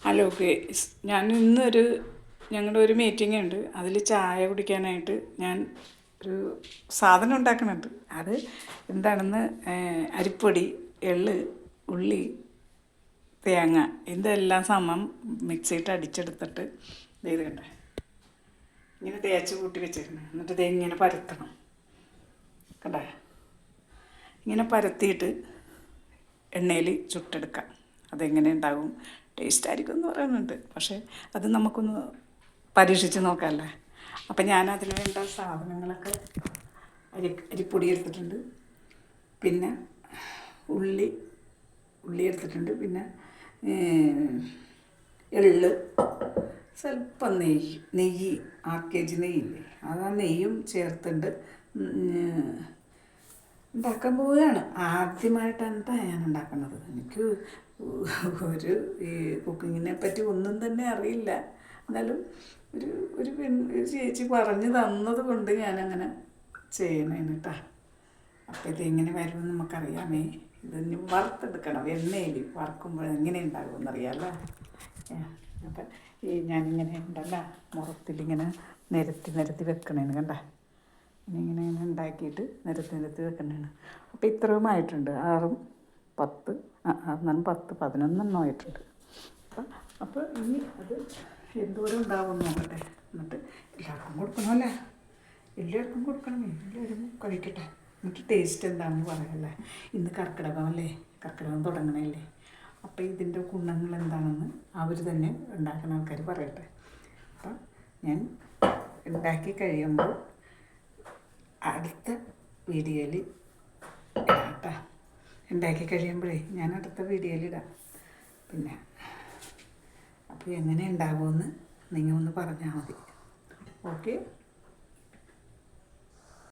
Hello guys, ഞാൻ ഇന്നൊരു ഞങ്ങളുടെ ഒരു മീറ്റിംഗ് ഉണ്ട്. അതിൽ ചായ കുടിക്കാനായിട്ട് ഞാൻ ഒരു സാധനം ഉണ്ടാക്കുന്നുണ്ട്. അത് എന്താണെന്ന് അരിപ്പൊടി, എള്ള്, ഉള്ളി, തേങ്ങ ഇതെല്ലാം സമം മിക്സിയിട്ട് അടിച്ചെടുത്തിട്ട് ഇത് കണ്ടേ ഇങ്ങനെ തേച്ച് കൂട്ടി വെച്ചിരുന്നു. എന്നിട്ട് ഇത് ഇങ്ങനെ പരത്തണം. കണ്ടേ, ഇങ്ങനെ പരത്തിയിട്ട് എണ്ണയിൽ ചുട്ടെടുക്കാം. അതെങ്ങനെ ഉണ്ടാകും, ടേസ്റ്റ് ആയിരിക്കും എന്ന് പറയുന്നുണ്ട്. പക്ഷേ അത് നമുക്കൊന്ന് പരീക്ഷിച്ച് നോക്കാമല്ലേ. അപ്പം ഞാൻ അതിന് വേണ്ട സാധനങ്ങളൊക്കെ അരിപ്പൊടി എടുത്തിട്ടുണ്ട്, പിന്നെ ഉള്ളി എടുത്തിട്ടുണ്ട്, പിന്നെ എള്ള്, സ്വല്പം നെയ്യ് 6 kg നെയ്യില്ലേ, അത് ആ നെയ്യും ചേർത്തിട്ട് ഉണ്ടാക്കാൻ പോവുകയാണ്. ആദ്യമായിട്ടാണ് ഞാൻ ഉണ്ടാക്കുന്നത്. എനിക്ക് ഒരു ഈ കുക്കിങ്ങിനെ പറ്റി ഒന്നും തന്നെ അറിയില്ല. എന്നാലും ഒരു ചേച്ചി പറഞ്ഞു തന്നത് കൊണ്ട് ഞാനങ്ങനെ ചെയ്യണേന് കേട്ടോ. അപ്പം ഇതെങ്ങനെ വരുമെന്ന് നമുക്കറിയാമേ. ഇതിന് വറുത്തെടുക്കണം. എണ്ണയിൽ വറുക്കുമ്പോൾ എങ്ങനെ ഉണ്ടാകുമെന്നറിയാമല്ലോ. അപ്പം ഞാനിങ്ങനെ ഉണ്ടല്ലോ മുറത്തിലിങ്ങനെ നിരത്തി വെക്കണേന് കണ്ട. ഇങ്ങനെ ഉണ്ടാക്കിയിട്ട് നിരത്തി വെക്കണേന്. അപ്പോൾ ഇത്രയുമായിട്ടുണ്ട്. 6, 10 എന്നാലും 10, 11 ആയിട്ടുണ്ട്. അപ്പോൾ ഇനി അത് എന്തോരം ഉണ്ടാവും നോക്കട്ടെ. എന്നിട്ട് എല്ലാവർക്കും കൊടുക്കണമല്ലേ, എല്ലാവർക്കും കൊടുക്കണമേ, എല്ലാവരും കഴിക്കട്ടെ. എന്നിട്ട് ടേസ്റ്റ് എന്താണെന്ന് പറയാമല്ലേ. ഇന്ന് കർക്കിടകമല്ലേ, കർക്കിടകം തുടങ്ങണമല്ലേ. അപ്പോൾ ഇതിൻ്റെ ഗുണങ്ങൾ എന്താണെന്ന് അവർ തന്നെ ഉണ്ടാക്കുന്ന ആൾക്കാർ പറയട്ടെ. അപ്പം ഞാൻ ഉണ്ടാക്കി കഴിയുമ്പോൾ അടുത്ത വീഡിയോയിൽ ഇടാം കേട്ടോ. ഉണ്ടാക്കി കഴിയുമ്പോഴേ ഞാൻ അടുത്ത വീഡിയോയിലിടാം. പിന്നെ അപ്പോൾ എങ്ങനെ ഉണ്ടാകുമെന്ന് നിങ്ങൾ ഒന്ന് പറഞ്ഞാൽ മതി. ഓക്കെ.